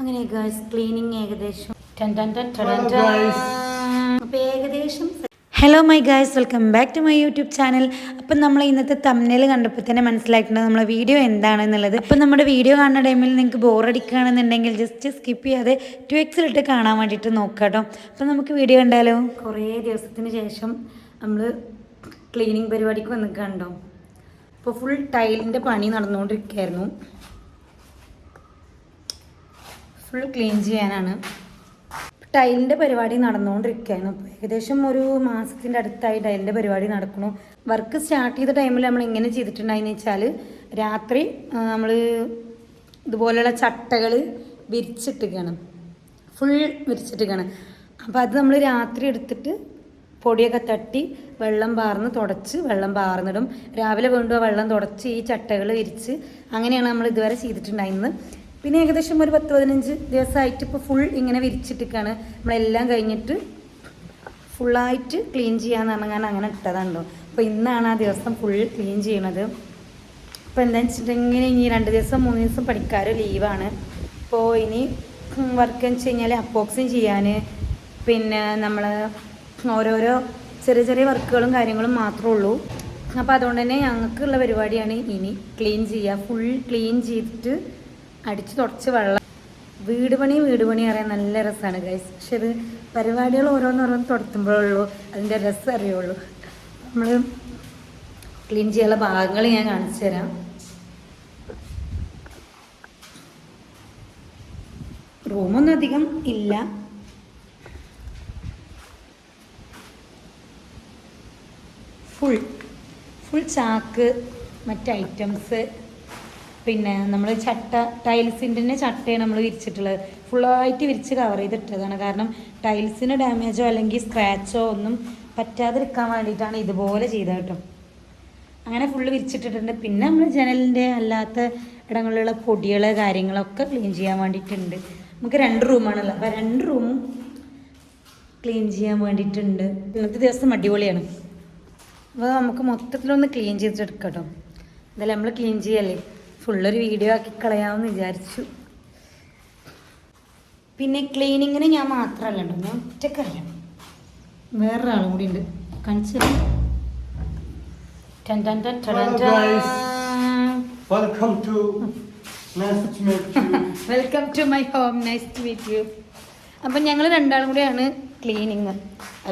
അങ്ങനെ guys cleaning ഏകദേശം അപ്പോൾ ഏകദേശം. Hello my guys, welcome back to my YouTube channel. അപ്പം നമ്മൾ ഇന്നത്തെ തംബ്നെയിൽ കണ്ടപ്പോൾ തന്നെ മനസ്സിലായിട്ടുണ്ട് നമ്മളെ വീഡിയോ എന്താണെന്നുള്ളത്. അപ്പം നമ്മുടെ വീഡിയോ കാണുന്ന ടൈമിൽ നിങ്ങൾക്ക് ബോറടിക്കുകയാണെന്നുണ്ടെങ്കിൽ ജസ്റ്റ് സ്കിപ്പ് ചെയ്യാതെ 2x കാണാൻ വേണ്ടിയിട്ട് നോക്കാം കേട്ടോ. അപ്പം നമുക്ക് വീഡിയോ കണ്ടാലോ. കുറേ ദിവസത്തിന് ശേഷം നമ്മൾ ക്ലീനിങ് പരിപാടിക്ക് വന്നിട്ടുണ്ടോ. അപ്പോൾ ഫുൾ ടൈലിൻ്റെ പണി നടന്നുകൊണ്ടിരിക്കുകയായിരുന്നു. ഫുൾ ക്ലീൻ ചെയ്യാനാണ്. ടൈലിൻ്റെ പരിപാടി നടന്നുകൊണ്ടിരിക്കുകയായിരുന്നു. അപ്പോൾ ഏകദേശം ഒരു മാസത്തിൻ്റെ അടുത്തായി ടൈലിൻ്റെ പരിപാടി നടക്കുന്നു. വർക്ക് സ്റ്റാർട്ട് ചെയ്ത ടൈമിൽ നമ്മൾ എങ്ങനെ ചെയ്തിട്ടുണ്ടായെന്ന് വെച്ചാൽ, രാത്രി നമ്മൾ ഇതുപോലെയുള്ള ചട്ടകൾ വിരിച്ചിട്ടിരിക്കുകയാണ്, ഫുൾ വിരിച്ചിട്ടിരിക്കുകയാണ്. അപ്പോൾ അത് നമ്മൾ രാത്രി എടുത്തിട്ട് പൊടിയൊക്കെ തട്ടി വെള്ളം പാർന്ന് തുടച്ച് വെള്ളം പാർന്നിടും. രാവിലെ വീണ്ടും വെള്ളം തുടച്ച് ഈ ചട്ടകൾ വിരിച്ച് അങ്ങനെയാണ് നമ്മൾ ഇതുവരെ ചെയ്തിട്ടുണ്ടായിരുന്നത്. പിന്നെ ഏകദേശം ഒരു 10-15 ദിവസമായിട്ട് ഇപ്പോൾ ഫുൾ ഇങ്ങനെ വിരിച്ചിട്ടിരിക്കുകയാണ്. നമ്മളെല്ലാം കഴിഞ്ഞിട്ട് ഫുള്ളായിട്ട് ക്ലീൻ ചെയ്യാമെന്ന് പറഞ്ഞാൽ അങ്ങനെ ഇട്ടതാണല്ലോ. അപ്പോൾ ഇന്നാണ് ആ ദിവസം ഫുൾ ക്ലീൻ ചെയ്യണത്. അപ്പോൾ എന്താണെന്ന് വെച്ചിട്ടുണ്ടെങ്കിൽ ഇനി 2 ദിവസം 3 ദിവസം പണിക്കാർ ലീവാണ്. അപ്പോൾ ഇനി വർക്ക് എന്ന് വെച്ച് കഴിഞ്ഞാൽ അപ്പോക്സിങ് ചെയ്യാൻ, പിന്നെ നമ്മൾ ഓരോരോ ചെറിയ ചെറിയ വർക്കുകളും കാര്യങ്ങളും മാത്രമേ ഉള്ളൂ. അപ്പോൾ അതുകൊണ്ട് തന്നെ ഞങ്ങൾക്കുള്ള പരിപാടിയാണ് ഇനി ക്ലീൻ ചെയ്യുക. ഫുൾ ക്ലീൻ ചെയ്തിട്ട് അടിച്ച് തുടച്ച് വെള്ളം. വീട് പണി അറിയാൻ നല്ല രസമാണ് ഗൈസ്. പക്ഷെ അത് പരിപാടികൾ ഓരോന്നോരോന്ന് തുടത്തുമ്പോഴുള്ളൂ അതിൻ്റെ രസം അറിയുള്ളൂ. നമ്മൾ ക്ലീൻ ചെയ്യാനുള്ള ഭാഗങ്ങൾ ഞാൻ കാണിച്ചു തരാം. റൂമൊന്നും അധികം ഇല്ല. ഫുൾ ചാക്ക്, മറ്റ് ഐറ്റംസ്, പിന്നെ നമ്മൾ ടൈൽസിൻ്റെ തന്നെ ചട്ടയാണ് നമ്മൾ വിരിച്ചിട്ടുള്ളത്. ഫുള്ളായിട്ട് വിരിച്ച് കവർ ചെയ്തിട്ടതാണ്. കാരണം ടൈൽസിന് ഡാമേജോ അല്ലെങ്കിൽ സ്ക്രാച്ചോ ഒന്നും പറ്റാതിരിക്കാൻ വേണ്ടിയിട്ടാണ് ഇതുപോലെ ചെയ്തത് കേട്ടോ. അങ്ങനെ ഫുള്ള് വിരിച്ചിട്ടിട്ടുണ്ട്. പിന്നെ നമ്മൾ ജനലിൻ്റെ അല്ലാത്ത ഇടങ്ങളിലുള്ള പൊടികൾ കാര്യങ്ങളൊക്കെ ക്ലീൻ ചെയ്യാൻ വേണ്ടിയിട്ടുണ്ട്. നമുക്ക് 2 റൂമാണല്ലോ, അപ്പോൾ 2 റൂമും ക്ലീൻ ചെയ്യാൻ വേണ്ടിയിട്ടുണ്ട്. ഇന്നത്തെ ദിവസം അടിപൊളിയാണ്. അപ്പോൾ നമുക്ക് മൊത്തത്തിലൊന്ന് ക്ലീൻ ചെയ്തെടുക്കാം കേട്ടോ. എന്തായാലും നമ്മൾ ക്ലീൻ ചെയ്യല്ലേ, ഫുള്ളൊരു വീഡിയോ ആക്കി കളയാമെന്ന് വിചാരിച്ചു. പിന്നെ ക്ലീനിങ്ങിന് ഞാൻ മാത്രമല്ല കേട്ടോ, ഞാൻ ഒറ്റക്കല്ല, വേറൊരാളും കൂടി ഉണ്ട്. കാണിച്ചു welcome to my home, nice to meet you. അപ്പം ഞങ്ങൾ 2 ആളും കൂടിയാണ് ക്ലീനിങ്.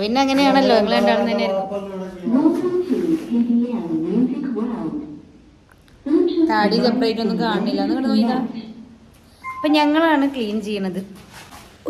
പിന്നെ അങ്ങനെയാണല്ലോ, ഞങ്ങൾ 2 ആളും തന്നെ താടി സെപ്പറേറ്റ് ഒന്നും കാണില്ല എന്ന് കണ്ടു പോയില്ല. അപ്പം ഞങ്ങളാണ് ക്ലീൻ ചെയ്യണത്.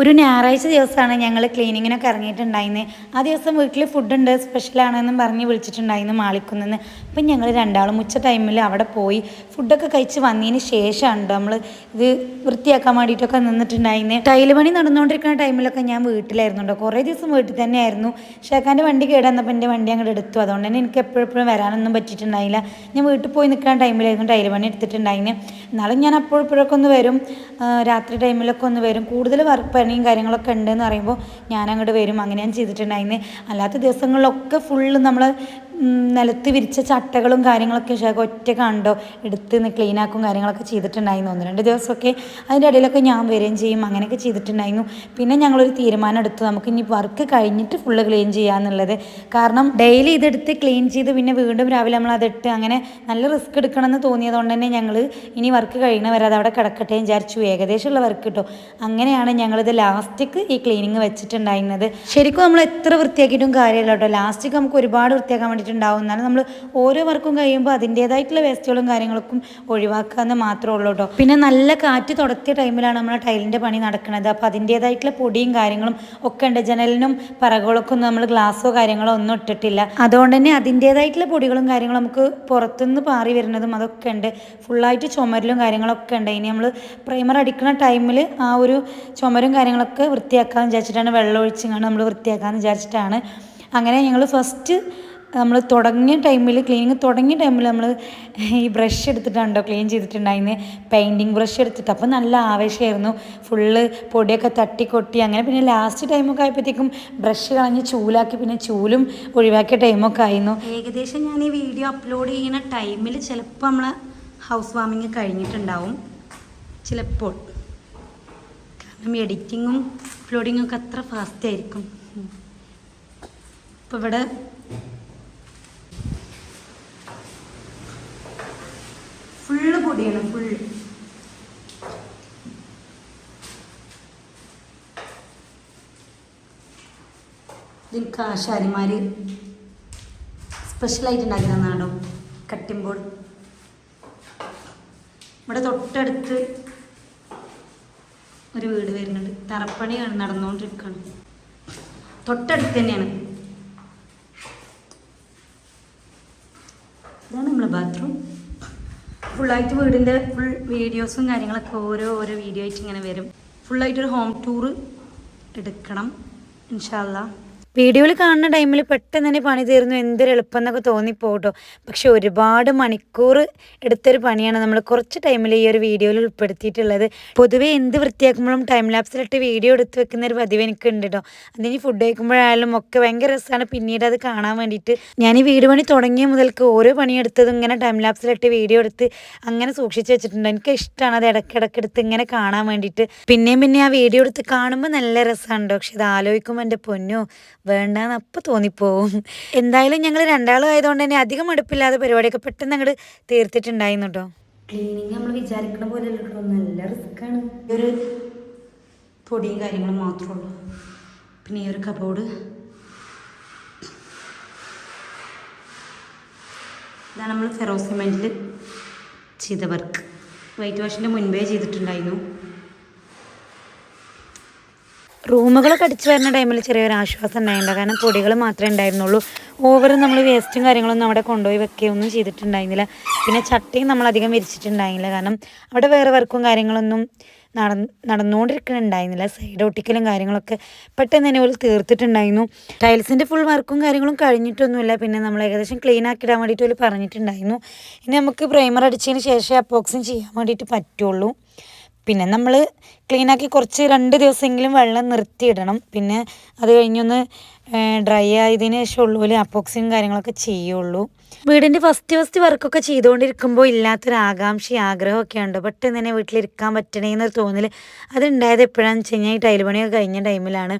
ഒരു ഞായറാഴ്ച ദിവസമാണ് ഞങ്ങൾ ക്ലീനിങ്ങിനൊക്കെ ഇറങ്ങിയിട്ടുണ്ടായിരുന്നത്. ആ ദിവസം വീട്ടിൽ ഫുഡുണ്ട്, സ്പെഷ്യലാണെന്നും പറഞ്ഞ് വിളിച്ചിട്ടുണ്ടായിരുന്നു മാളിക്കുന്നെന്ന്. അപ്പം ഞങ്ങൾ 2 ആളും ഉച്ച ടൈമിൽ അവിടെ പോയി ഫുഡൊക്കെ കഴിച്ച് വന്നതിന് ശേഷമാണ് നമ്മൾ ഇത് വൃത്തിയാക്കാൻ വേണ്ടിയിട്ടൊക്കെ നിന്നിട്ടുണ്ടായിരുന്നത്. ടൈല് പണി നടന്നുകൊണ്ടിരിക്കുന്ന ടൈമിലൊക്കെ ഞാൻ വീട്ടിലായിരുന്നു കേട്ടോ. കുറേ ദിവസം വീട്ടിൽ തന്നെയായിരുന്നു. ഷേഖാൻ്റെ വണ്ടി കേടുവന്നപ്പോൾ എൻ്റെ വണ്ടി അങ്ങോട്ട് എടുത്തു. അതുകൊണ്ട് തന്നെ എനിക്ക് എപ്പോഴും വരാനൊന്നും പറ്റിയിട്ടുണ്ടായില്ല. ഞാൻ വീട്ടിൽ പോയി നിൽക്കുന്ന ടൈമിലായിരുന്നു ടൈല് പണി എടുത്തിട്ടുണ്ടായിരുന്നത്. എന്നാലും ഞാൻ അപ്പോഴൊക്കെ ഒന്ന് വരും, രാത്രി ടൈമിലൊക്കെ ഒന്ന് വരും. കൂടുതൽ പണിയും കാര്യങ്ങളൊക്കെ ഉണ്ടെന്ന് പറയുമ്പോൾ ഞാൻ അങ്ങോട്ട് വരും. അങ്ങനെ ഞാൻ ചെയ്തിട്ടുണ്ടായിരുന്നു. അല്ലാത്ത ദിവസങ്ങളിലൊക്കെ ഫുള്ള് നമ്മൾ നിലത്ത് വിരിച്ച ചട്ടകളും കാര്യങ്ങളൊക്കെ ഷേഖ ഒറ്റ കണ്ടോ എടുത്ത് ക്ലീനാക്കും കാര്യങ്ങളൊക്കെ ചെയ്തിട്ടുണ്ടായിരുന്നു. 1-2 ദിവസമൊക്കെ അതിൻ്റെ ഇടയിലൊക്കെ ഞാൻ വരികയും ചെയ്യും. അങ്ങനെയൊക്കെ ചെയ്തിട്ടുണ്ടായിരുന്നു. പിന്നെ ഞങ്ങളൊരു തീരുമാനം എടുത്തു, നമുക്ക് ഇനി വർക്ക് കഴിഞ്ഞിട്ട് ഫുള്ള് ക്ലീൻ ചെയ്യാന്നുള്ളത്. കാരണം ഡെയിലി ഇതെടുത്ത് ക്ലീൻ ചെയ്ത് പിന്നെ വീണ്ടും രാവിലെ നമ്മൾ അതിട്ട് അങ്ങനെ നല്ല റിസ്ക് എടുക്കണമെന്ന് തോന്നിയതുകൊണ്ട് തന്നെ ഞങ്ങൾ ഇനി വർക്ക് കഴിയണവരെ അതവിടെ കിടക്കട്ടെ വിചാരിച്ചു. ഏകദേശമുള്ള വർക്ക് കിട്ടും. അങ്ങനെയാണ് ഞങ്ങളിത് ലാസ്റ്റിക്ക് ഈ ക്ലീനിങ് വെച്ചിട്ടുണ്ടായിരുന്നത്. ശരിക്കും നമ്മൾ എത്ര വൃത്തിയാക്കിയിട്ടും കാര്യമില്ല കേട്ടോ. ലാസ്റ്റിക്ക് നമുക്ക് ഒരുപാട് വൃത്തിയാക്കാൻ വേണ്ടിയിട്ടുണ്ടാവും. എന്നാലും നമ്മൾ ഓരോ വർക്കും കഴിയുമ്പോൾ അതിൻ്റേതായിട്ടുള്ള വേസ്റ്റുകളും കാര്യങ്ങളൊക്കെ ഒഴിവാക്കാമെന്ന് മാത്രമേ ഉള്ളൂ കേട്ടോ. പിന്നെ നല്ല കാറ്റ് തുടത്തിയ ടൈമിലാണ് നമ്മൾ ടൈലിൻ്റെ പണി നടക്കുന്നത്. അപ്പോൾ അതിൻ്റേതായിട്ടുള്ള പൊടിയും കാര്യങ്ങളും ഒക്കെ ഉണ്ട്. ജനലിനും പറകളൊക്കെ ഒന്നും നമ്മൾ ഗ്ലാസ്സോ കാര്യങ്ങളോ ഒന്നും ഇട്ടിട്ടില്ല. അതുകൊണ്ട് തന്നെ അതിൻ്റേതായിട്ടുള്ള പൊടികളും കാര്യങ്ങളും നമുക്ക് പുറത്തുനിന്ന് പാറി വരുന്നതും അതൊക്കെ ഉണ്ട്. ഫുള്ളായിട്ട് ചുമരിലും കാര്യങ്ങളൊക്കെ ഉണ്ട്. ഇനി നമ്മൾ പ്രൈമർ അടിക്കുന്ന ടൈമിൽ ആ ഒരു ചുമരും കാര്യങ്ങളൊക്കെ വൃത്തിയാക്കാമെന്ന് വിചാരിച്ചിട്ടാണ്, വെള്ളം ഒഴിച്ചിങ്ങാണ്ട് നമ്മൾ വൃത്തിയാക്കാമെന്ന് വിചാരിച്ചിട്ടാണ്. അങ്ങനെ ഞങ്ങൾ ഫസ്റ്റ് നമ്മൾ തുടങ്ങിയ ടൈമിൽ ക്ലീനിങ് തുടങ്ങിയ ടൈമിൽ നമ്മൾ ഈ ബ്രഷ് എടുത്തിട്ടാണോ ക്ലീൻ ചെയ്തിട്ടുണ്ടായിരുന്നത്, പെയിൻറ്റിങ് ബ്രഷ് എടുത്തിട്ട്. അപ്പോൾ നല്ല ആവേശമായിരുന്നു, ഫുള്ള് പൊടിയൊക്കെ തട്ടിക്കൊട്ടി. അങ്ങനെ പിന്നെ ലാസ്റ്റ് ടൈമൊക്കെ ആയപ്പോഴത്തേക്കും ബ്രഷ് കളഞ്ഞ് ചൂലാക്കി, പിന്നെ ചൂലും ഒഴിവാക്കിയ ടൈമൊക്കെ ആയിരുന്നു. ഏകദേശം ഞാൻ ഈ വീഡിയോ അപ്ലോഡ് ചെയ്യുന്ന ടൈമിൽ ചിലപ്പോൾ നമ്മൾ ഹൗസ് വാമിങ് കഴിഞ്ഞിട്ടുണ്ടാവും ചിലപ്പോൾ. എഡിറ്റിങ്ങും അപ്ലോഡിങ്ങും ഒക്കെ അത്ര ഫാസ്റ്റ് ആയിരിക്കും. ഇപ്പോൾ ഇവിടെ ഫുള്ള് പൊടിയാണ്, ഫുള്ള്. ഇതിൽ ആശാരിമാർ സ്പെഷ്യലായിട്ട് ഉണ്ടാക്കി തന്നാടോ കട്ടിംഗ് ബോർഡ്. ഇവിടെ തൊട്ടടുത്ത് ഒരു വീട് വരുന്നുണ്ട്, തറപ്പണി നടന്നുകൊണ്ടിരിക്കുകയാണ്. തൊട്ടടുത്ത് തന്നെയാണ്. ഇതാണ് നമ്മളെ ബാത്റൂം. ഫുള്ളായിട്ട് വീടിൻ്റെ ഫുൾ വീഡിയോസും കാര്യങ്ങളൊക്കെ ഓരോ വീഡിയോ ആയിട്ട് ഇങ്ങനെ വരും. ഫുള്ളായിട്ടൊരു ഹോം ടൂറ് എടുക്കണം ഇൻഷാ അല്ലാ. വീഡിയോയിൽ കാണുന്ന ടൈമിൽ പെട്ടെന്ന് തന്നെ പണി തീർന്നു, എന്തൊരു എളുപ്പം എന്നൊക്കെ തോന്നിപ്പോട്ടോ. പക്ഷെ ഒരുപാട് മണിക്കൂർ എടുത്തൊരു പണിയാണ് നമ്മൾ കുറച്ച് ടൈമിൽ ഈ ഒരു വീഡിയോയിൽ ഉൾപ്പെടുത്തിയിട്ടുള്ളത്. പൊതുവേ എന്ത് വൃത്തിയാക്കുമ്പോഴും ടൈം ലാപ്സിലിട്ട് വീഡിയോ എടുത്ത് വെക്കുന്ന ഒരു പതിവ് എനിക്ക് ഉണ്ട് കേട്ടോ. അതിന് ഫുഡ് കഴിക്കുമ്പോഴായാലും ഒക്കെ ഭയങ്കര രസമാണ് പിന്നീട് അത് കാണാൻ വേണ്ടിയിട്ട്. ഞാൻ ഈ വീട് പണി തുടങ്ങിയ മുതൽക്ക് ഓരോ പണിയെടുത്തതും ഇങ്ങനെ ടൈം ലാപ്സിലിട്ട് വീഡിയോ എടുത്ത് അങ്ങനെ സൂക്ഷിച്ച് വെച്ചിട്ടുണ്ട്. എനിക്ക് ഇഷ്ടമാണ് അത് ഇടയ്ക്കിടയ്ക്ക് ഇങ്ങനെ കാണാൻ വേണ്ടിയിട്ട്. പിന്നെ ആ വീഡിയോ എടുത്ത് കാണുമ്പോൾ നല്ല രസമാണ്. പക്ഷെ ഇത് ആലോചിക്കുമ്പോൾ എൻ്റെ പൊന്നോ വേണ്ടാന്ന് അപ്പം തോന്നിപ്പോവും. എന്തായാലും ഞങ്ങൾ രണ്ടാളും ആയതുകൊണ്ട് തന്നെ അധികം അടുപ്പില്ലാതെ പരിപാടിയൊക്കെ പെട്ടെന്ന് അങ്ങോട്ട് തീർത്തിട്ടുണ്ടായിരുന്നു കേട്ടോ. ക്ലീനിങ് നമ്മൾ വിചാരിക്കുന്ന പോലെ കേട്ടോ, നല്ല റിസ്ക്കാണ്. ഒരു പൊടിയും കാര്യങ്ങളും മാത്രമേ ഉള്ളൂ. പിന്നെ ഈ ഒരു കബോർഡ്, ഇതാണ് നമ്മൾ ഫെറോ സിമെൻറ്റിൽ ചെയ്ത വർക്ക്. വൈറ്റ് വാഷിൻ്റെ മുൻപേ ചെയ്തിട്ടുണ്ടായിരുന്നു. റൂമുകളൊക്കെ അടിച്ചു വരുന്ന ടൈമിൽ ചെറിയൊരു ആശ്വാസം ഉണ്ടായിട്ടുണ്ട്. കാരണം പൊടികൾ മാത്രമേ ഉണ്ടായിരുന്നുള്ളൂ. ഓവർ നമ്മൾ വേസ്റ്റും കാര്യങ്ങളൊന്നും അവിടെ കൊണ്ടുപോയി വെക്കുകയൊന്നും ചെയ്തിട്ടുണ്ടായിരുന്നില്ല. പിന്നെ ചട്ടിയും നമ്മളധികം വിരിച്ചിട്ടുണ്ടായിരുന്നില്ല. കാരണം അവിടെ വേറെ വർക്കും കാര്യങ്ങളൊന്നും നടന്നുകൊണ്ടിരിക്കുന്നുണ്ടായിരുന്നില്ല. സൈഡ് ഒട്ടിക്കലും കാര്യങ്ങളൊക്കെ പെട്ടെന്ന് തന്നെ ഒരു തീർത്തിട്ടുണ്ടായിരുന്നു. ടൈൽസിൻ്റെ ഫുൾ വർക്കും കാര്യങ്ങളും കഴിഞ്ഞിട്ടൊന്നുമില്ല. പിന്നെ നമ്മൾ ഏകദേശം ക്ലീൻ ആക്കിയിടാൻ വേണ്ടിയിട്ട് ഒരു പറഞ്ഞിട്ടുണ്ടായിരുന്നു. ഇനി നമുക്ക് പ്രൈമർ അടിച്ചതിന് ശേഷം അപ്പോക്സിങ് ചെയ്യാൻ വേണ്ടിയിട്ട് പറ്റുള്ളൂ. പിന്നെ നമ്മൾ ക്ലീനാക്കി കുറച്ച് 2 ദിവസമെങ്കിലും വെള്ളം നിർത്തിയിടണം. പിന്നെ അത് കഴിഞ്ഞൊന്ന് ഡ്രൈ ആയതിന് ശേഷം ഉള്ളൂ അപ്പോക്സിയും കാര്യങ്ങളൊക്കെ ചെയ്യുള്ളൂ. വീടിൻ്റെ ഫസ്റ്റ് വർക്കൊക്കെ ചെയ്തുകൊണ്ടിരിക്കുമ്പോൾ ഇല്ലാത്തൊരു ആഗ്രഹമൊക്കെ ഉണ്ട്. പെട്ടെന്ന് തന്നെ വീട്ടിലിരിക്കാൻ പറ്റണേന്നൊരു തോന്നൽ അതുണ്ടായത് എപ്പോഴാണെന്ന് വെച്ച് കഴിഞ്ഞാൽ ഈ ടൈൽ പണിയൊക്കെ കഴിഞ്ഞ ടൈമിലാണ്.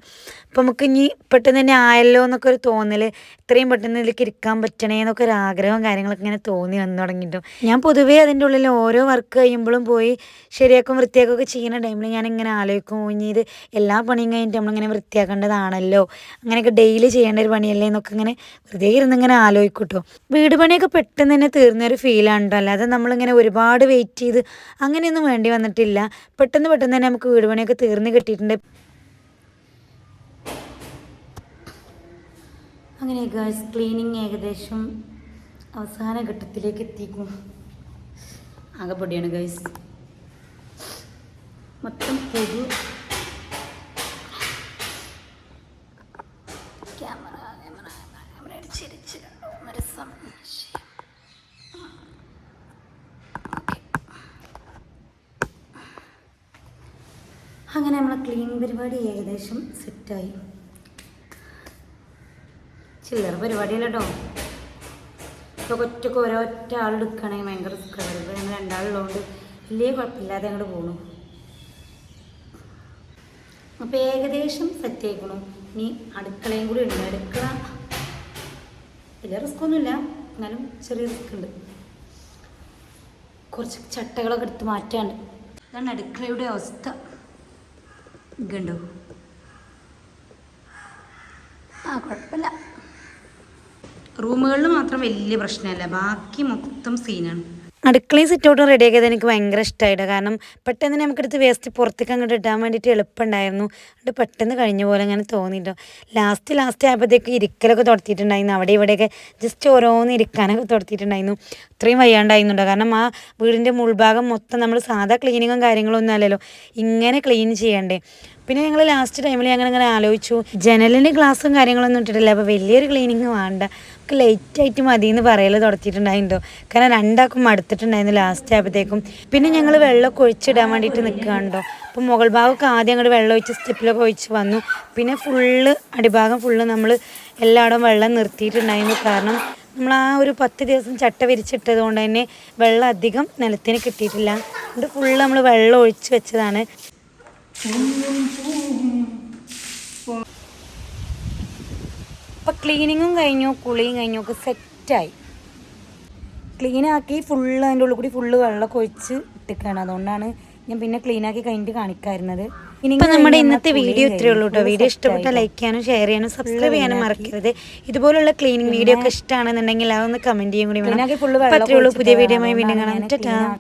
അപ്പോൾ നമുക്ക് ഇനി പെട്ടെന്ന് തന്നെ ആയല്ലോ എന്നൊക്കെ ഒരു തോന്നൽ, ഇത്രയും പെട്ടെന്ന് ഇതിലേക്ക് ഇരിക്കാൻ പറ്റണേന്നൊക്കെ ഒരു ആഗ്രഹവും കാര്യങ്ങളൊക്കെ ഇങ്ങനെ തോന്നി വന്നു തുടങ്ങിയിട്ടു. ഞാൻ പൊതുവേ അതിൻ്റെ ഉള്ളിൽ ഓരോ വർക്ക് കഴിയുമ്പോഴും പോയി ശരിയാക്കും വൃത്തിയാക്കുകയൊക്കെ ചെയ്യുന്ന ടൈമിൽ ഞാനിങ്ങനെ ആലോചിക്കും, ഇനി ഇത് എല്ലാ പണിയും കഴിഞ്ഞിട്ട് നമ്മളിങ്ങനെ വൃത്തിയാക്കേണ്ടതാണല്ലോ, അങ്ങനെയൊക്കെ ഡെയിലി ചെയ്യേണ്ട ഒരു പണിയല്ലേ എന്നൊക്കെ ഇങ്ങനെ വെറുതെ ഇരുന്നിങ്ങനെ ആലോചിക്കും കേട്ടോ. വീട് പണിയൊക്കെ പെട്ടെന്ന് തന്നെ തീർന്നൊരു ഫീലാണ് കേട്ടോ. അല്ലാതെ നമ്മളിങ്ങനെ ഒരുപാട് വെയിറ്റ് ചെയ്ത് അങ്ങനെയൊന്നും വേണ്ടി വന്നിട്ടില്ല. പെട്ടെന്ന് തന്നെ നമുക്ക് വീട് പണിയൊക്കെ തീർന്ന് കിട്ടിയിട്ടുണ്ട്. അങ്ങനെ ഗേൾസ് ക്ലീനിങ് ഏകദേശം അവസാന ഘട്ടത്തിലേക്ക് എത്തിക്കും. ആകെ പൊടിയാണ് ഗേൾസ്, മൊത്തം പൊടി. ക്യാമറ അടിച്ചിരിച്ച് രസം. അങ്ങനെ നമ്മളെ ക്ലീനിങ് പരിപാടി ഏകദേശം സെറ്റായി. ചില്ലറ പരിപാടിയല്ല കേട്ടോ. ഇപ്പോൾ ഒറ്റയ്ക്ക് ഒരൊറ്റ ആളെടുക്കുകയാണെങ്കിൽ ഭയങ്കര റിസ്ക്കാണ്. ഇപ്പോൾ ഞങ്ങൾ 2 ആളുള്ളതുകൊണ്ട് വലിയ കുഴപ്പമില്ലാതെ അങ്ങോട്ട് പോകണു. അപ്പോൾ ഏകദേശം സെറ്റ് ആയിക്കണു. ഇനി അടുക്കളയും കൂടി ഉണ്ട്. അടുക്കള വലിയ റിസ്ക്കൊന്നുമില്ല, എന്നാലും ചെറിയ റിസ്ക് ഉണ്ട്. കുറച്ച് ചട്ടകളൊക്കെ എടുത്ത് മാറ്റാണ്ട്. ഇതാണ് അടുക്കളയുടെ അവസ്ഥ. ഇതുണ്ടോ? കുഴപ്പമില്ല. റൂമുകളിൽ മാത്രം വലിയ പ്രശ്നമല്ല, ബാക്കി മൊത്തം സീനാണ്. അടുക്കളയും സിറ്റൗട്ടും റെഡിയാക്കിയത് എനിക്ക് ഭയങ്കര ഇഷ്ടമായിട്ട്. കാരണം പെട്ടെന്ന് നമുക്കെടുത്ത് വേസ്റ്റ് പുറത്തേക്ക് അങ്ങോട്ട് ഇടാൻ വേണ്ടിയിട്ട് എളുപ്പമുണ്ടായിരുന്നു. അത് പെട്ടെന്ന് കഴിഞ്ഞ പോലെ അങ്ങനെ തോന്നിയിട്ടോ. ലാസ്റ്റ് ആയപ്പോഴത്തേക്ക് ഇരിക്കലൊക്കെ തുടത്തിയിട്ടുണ്ടായിരുന്നു. അവിടെ ഇവിടെയൊക്കെ ജസ്റ്റ് ഓരോന്ന് ഇരിക്കാനൊക്കെ തുടത്തിയിട്ടുണ്ടായിരുന്നു. അത്രയും വയ്യാണ്ടായിരുന്നുണ്ടോ. കാരണം ആ വീടിൻ്റെ മുൾഭാഗം മൊത്തം നമ്മൾ സാധാ ക്ലീനിങ്ങും കാര്യങ്ങളൊന്നും അല്ലല്ലോ, ഇങ്ങനെ ക്ലീൻ ചെയ്യണ്ടേ. പിന്നെ ഞങ്ങൾ ലാസ്റ്റ് ടൈമിൽ അങ്ങനെ ആലോചിച്ചു, ജനലിൻ്റെ ഗ്ലാസും കാര്യങ്ങളൊന്നും ഇട്ടിട്ടില്ല, അപ്പോൾ വലിയൊരു ക്ലീനിങ് വേണ്ട, നമുക്ക് ലൈറ്റായിട്ട് മതി എന്ന് പറയൽ തുടത്തിയിട്ടുണ്ടായിട്ടോ. കാരണം 2 ആൾക്കും മടുത്തിട്ടുണ്ടായിരുന്നു ലാസ്റ്റ് ആയപ്പോഴത്തേക്കും. പിന്നെ ഞങ്ങൾ വെള്ളമൊക്കെ ഒഴിച്ചിടാൻ വേണ്ടിയിട്ട് നിൽക്കുകയാണോ. അപ്പോൾ മുകൾ ഭാഗമൊക്കെ ആദ്യം അങ്ങോട്ട് വെള്ളം ഒഴിച്ച് സ്റ്റെപ്പിലൊക്കെ ഒഴിച്ച് വന്നു. പിന്നെ അടിഭാഗം ഫുള്ള് നമ്മൾ എല്ലായിടവും വെള്ളം നിർത്തിയിട്ടുണ്ടായിരുന്നു. കാരണം നമ്മൾ ആ ഒരു 10 ദിവസം ചട്ട വിരിച്ചിട്ടത് കൊണ്ട് തന്നെ വെള്ളം അധികം നിലത്തിന് കിട്ടിയിട്ടില്ല. അതുകൊണ്ട് ഫുള്ള് നമ്മൾ വെള്ളം ഒഴിച്ച് വെച്ചതാണ്. അപ്പം ക്ലീനിങ്ങും കഴിഞ്ഞു, കുളിയും കഴിഞ്ഞു, ഒക്കെ സെറ്റായി. ക്ലീനാക്കി ഫുള്ള് അതിൻ്റെ ഉള്ളിൽ കൂടി ഫുള്ള് വെള്ളമൊക്കെ ഒഴിച്ച് ഇട്ടിക്കാണ്. അതുകൊണ്ടാണ് ഞാൻ പിന്നെ ക്ലീനാക്കി കഴിഞ്ഞിട്ട് കാണിക്കാറുന്നത്. ഇപ്പം നമ്മുടെ ഇന്നത്തെ വീഡിയോ ഇത്രയേ ഉള്ളൂ കേട്ടോ. വീഡിയോ ഇഷ്ടപ്പെട്ടാൽ ലൈക്ക് ചെയ്യാനും ഷെയർ ചെയ്യാനും സബ്സ്ക്രൈബ് ചെയ്യാനും മറക്കരുത്. ഇതുപോലുള്ള ക്ലീനിങ് വീഡിയോ ഒക്കെ ഇഷ്ടമാണെന്നുണ്ടെങ്കിൽ അതൊന്ന് കമൻറ്റ് ചെയ്യും കൂടി വേണം. അത്രയേ ഉള്ളൂ. പുതിയ വീഡിയോയുമായി വീണ്ടും കാണാം. ടാറ്റാ.